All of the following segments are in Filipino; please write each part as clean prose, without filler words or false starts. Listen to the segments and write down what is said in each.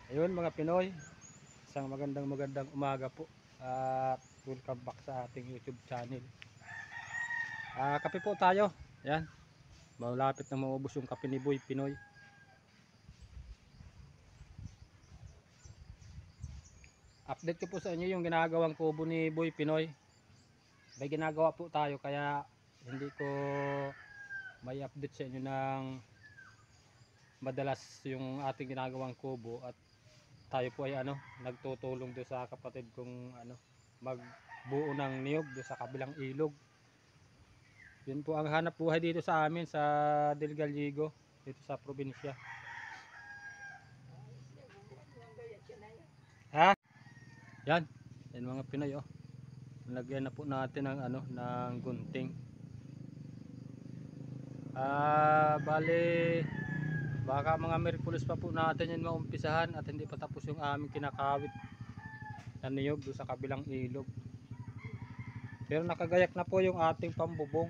Ayun mga Pinoy, isang magandang umaga po at welcome back sa ating YouTube channel. Kape po tayo. Yan, malapit na maubos yung kape ni Boy Pinoy. Update ko po sa inyo yung ginagawang kubo ni Boy Pinoy. May ginagawa po tayo kaya hindi ko may update sa inyo ng madalas yung ating ginagawang kubo, at tayo po ay nagtutulong do sa kapatid kong magbuo ng niyog do sa kabilang ilog. Yun po ang hanap buhay dito sa amin sa Del Gallego, dito sa probinsya. Yan mga Pinoy Lagyan na po natin ng ng gunting. Bali baka mga Merkulis pa po natin yan maumpisahan at hindi pa tapos yung aming kinakawit na niyog do sa kabilang ilog. Pero nakagayak na po yung ating pambubong.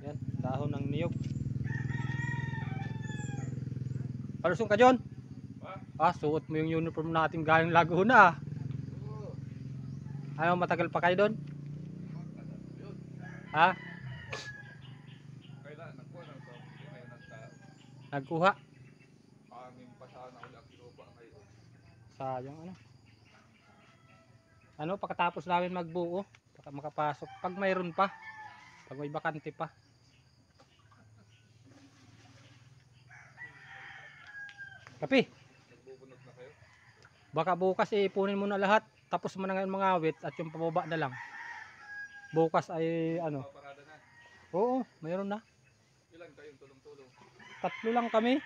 Yan, dahon ng niyog. Palusong ka John? Suot mo yung uniform natin galing Laguna. Ayaw, matagal pa kayo doon? Nagkuha? Sayang pagkatapos namin magbuo, baka makapasok pag mayroon pa, pag may bakante pa. Kapi, baka bukas ipunin mo na lahat, tapos mo na ngayon mga awit at yung pababa na lang. Bukas ay Oo, mayroon na. Ilan kayong tulong-tulong? 3 lang kami.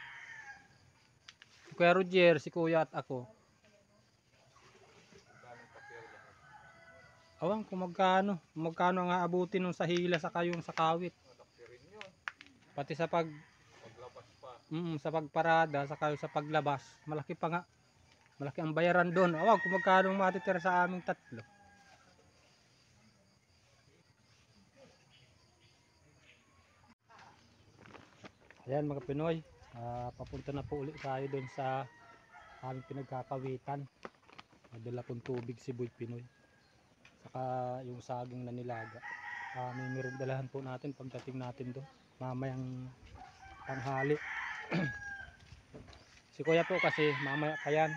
Kuya Roger, si Kuya at ako. Awan kung magkano ang aabutin nung sa hila sa kayong sa kawit. Pati sa sa pagparada sa kayo sa paglabas, malaki pa nga. Malaki ang bayaran doon. Awan kung magkano matitira sa aming 3. Ayan mga Pinoy, papunta na po ulit tayo doon sa aming pinagkakawitan. Madala pong tubig si Boy Pinoy. Saka yung saging na nilaga. May merendalahan po natin pagdating natin doon. Mamayang tanghali. Si Kuya po kasi mamaya pa yan.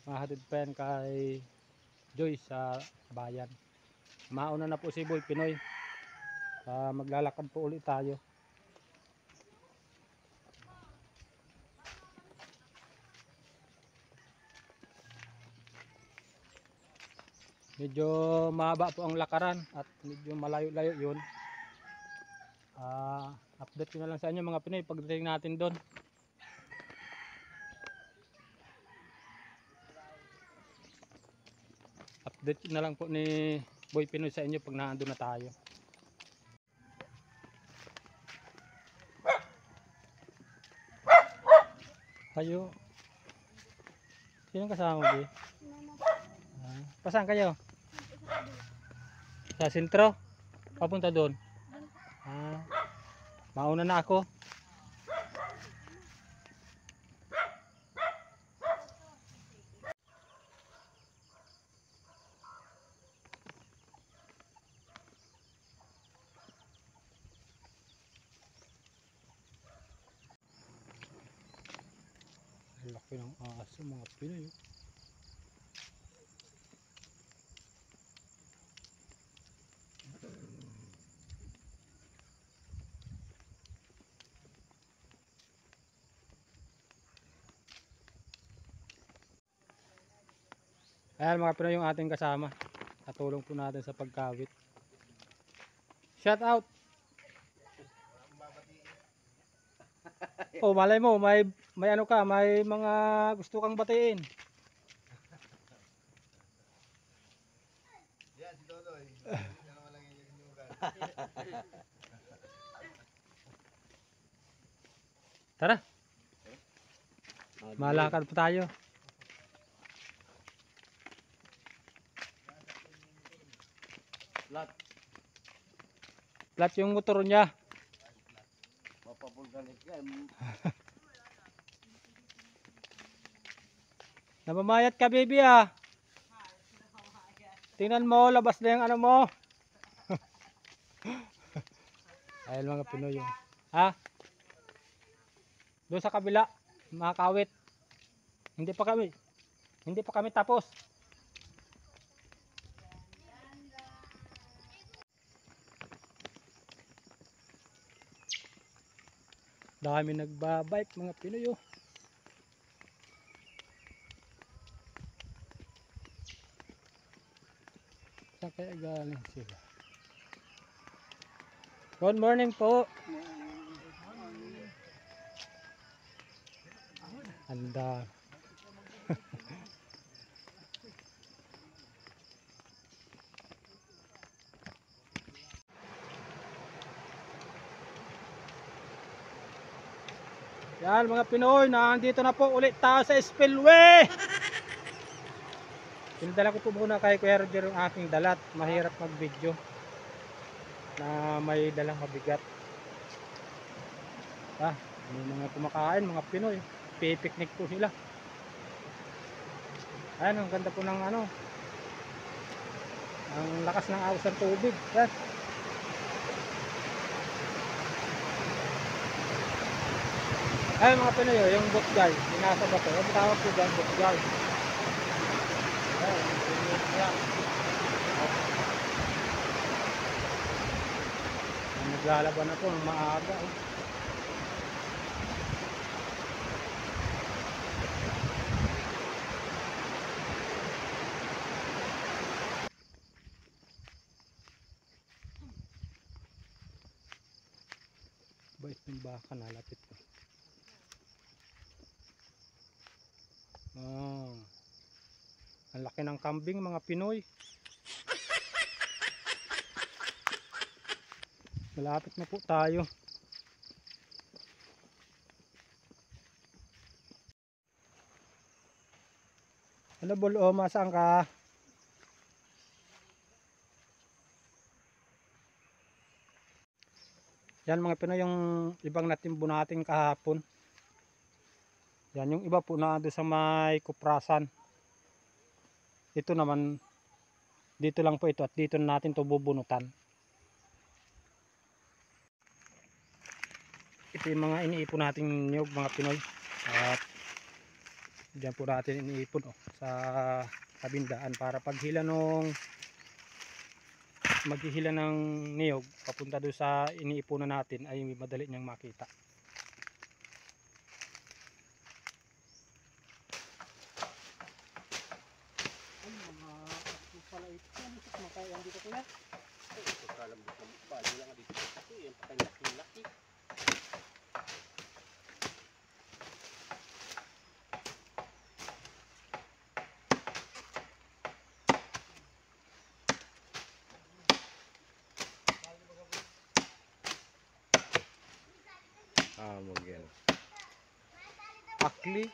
Mahatid pa yan kay Joy sa bayan. Mauna na po si Boy Pinoy. Maglalakad po ulit tayo. Medyo mahaba po ang lakaran at medyo malayo-layo yun. Update ko na lang sa inyo mga Pinoy pagdating natin doon. Update na lang po ni Boy Pinoy sa inyo pag naandun na tayo. Kayo, sinong kasama mo, Bi? Pasaan kayo? Sa sentro? Papunta doon? Mauna na ako. Laki ng aso mga Pinoy. Ayan mga Pinoy yung ating kasama. Katulong po natin sa pagkawit. Shout out! Malay mo, may may mga gusto kang batiin. Yan, si Todoy. Tara. Malakad pa tayo. Flat yung motor niya. Mapapulganik yan. Namamayat ka, baby ah. Tingnan mo, labas na yung ano mo. Ayun mga Pinoy yun. Ha? Doon sa kabila, mga kawit. Hindi pa kami tapos. Dami nagbabike mga Pinoy oh. Saan kaya galing sila? Good morning po. Anda. Yan mga Pinoy, nandito na po ulit tayo sa Spillway. Pinadala ko po muna kay Kuya Roger yung aking dalat. Mahirap mag-video na may dalang mabigat. May mga kumakain, mga Pinoy. Pipiknik po sila. Ayan, ang ganda po ng ano. Ang lakas ng awas ng tubig. Yan. Ayan mga Pinoy, yung butgay. Yung nasa bato. Ang tawag po dyan, butgay. Naglalaban na po ng maaga oh. Bait ng baka, nalapit ko. Ang laki ng kambing mga Pinoy. Malapit na po tayo. Ano Buloma, saan ka? Yan mga Pinoy yung ibang natimbo natin kahapon. Yan yung iba po na doon sa may kuprasan. Ito naman dito lang po ito at dito natin to bubunutan. Ito yung mga iniipon nating niyog mga Pinoy. At diyan po natin iniipon oh, sa kabindaan para paghila nung maghihila ng niyog papunta doon sa iniipunan natin ay madali niyang makita. Ay mga ito pala ito. Ano ito kumakain dito kuya? Ay ito kalambot ng bali lang dito. Ito yung patay-laki. Mungkin akli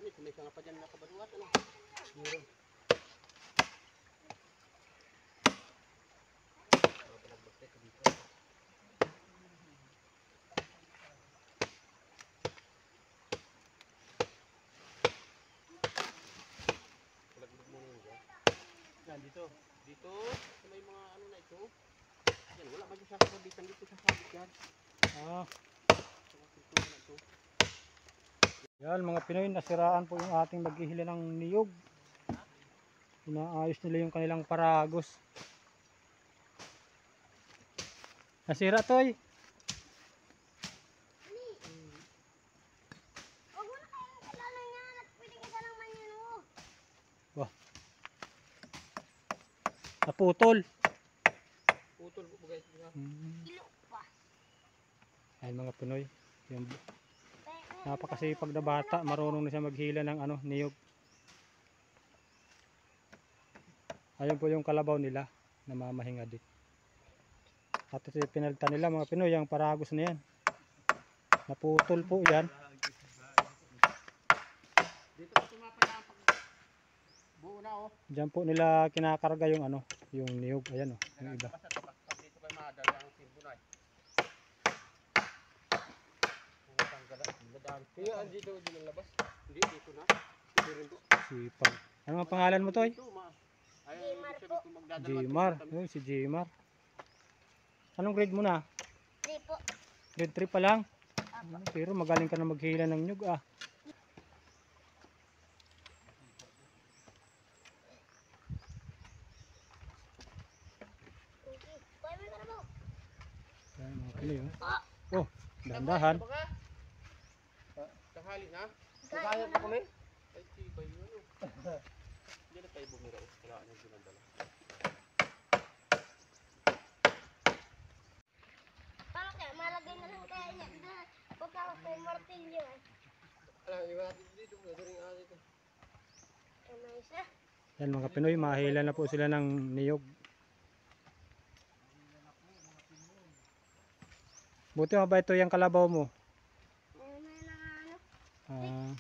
ini kumisang apa dyan nakabaluat ano meron dito sa may mga ano na ito yan wala ba siya kabitan dito sa sabit yan. Yan mga Pinoy, nasiraan po yung ating maghihila ng niyog. Inaayos nila yung kanilang paragos. Nasira toy. Wah. Naputol. Putol po guys. Ayun mga Pinoy. Yung napakasipag na bata, marunong na siya maghila ng ano, niyog. Ayun po yung kalabaw nila, namamahinga din. At ito pinalitan nila mga Pinoy, yung paragos na yan. Naputol po yan. Dito po tumapala pag buo na oh. Diyan po nila kinakarga yung ano, yung niyog. Ayan oh, yung iba. Dito kay madali ang simbunay. Kaya andito din ang labas. Hindi dito na. Dito rin po. Sipag. Ano ang pangalan mo, Toy? Ay, ibig sabihin ko magdadalawa. Jmar. Yun, si Jmar. Anong grade mo na? 3 po. Grade 3 pa lang? Pero magaling ka na maghila ng nyug ah. Okay. Kuya mo para mo. Ayan, mga Pinoy. Oh, dahan-dahan. Kahali na. Kaya pa kami. Ay, tibay yun. Hindi na tayo bumira. Wala na ginandala. Paano kaya? Malagay na lang kaya niya. Huwag ako kay martilyo eh. Alam, iba natin dito. Ito rin nga dito. Nice na. Yan mga Pinoy, mahila na po sila ng niyog. Buti mabait to yung kalabaw mo. Ayun na lang ano. Ah,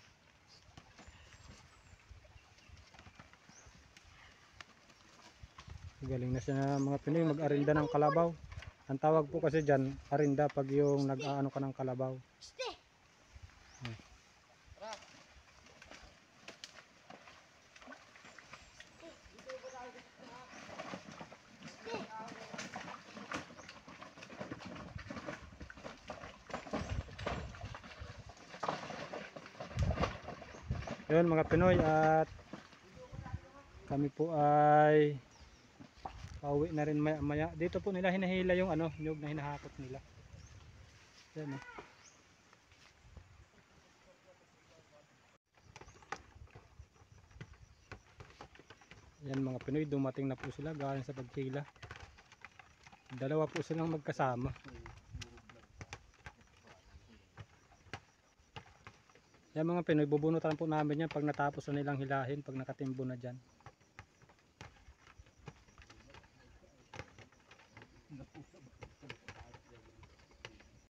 galing na siya mga Pinoy mag-arinda ng kalabaw. Ang tawag po kasi dyan, arinda pag yung nag-aano ka ng kalabaw. Ste. Yun mga Pinoy, at kami po ay pauwi na rin maya maya. Dito po nila hinahila yung ano, nyug na hinahakot nila. Yan oh. Yan mga Pinoy, dumating na po sila galing sa pagkila. Dalawa po silang magkasama. Yan mga Pinoy, bubunutan po namin yan pag natapos na nilang hilahin, pag nakatimbo na dyan.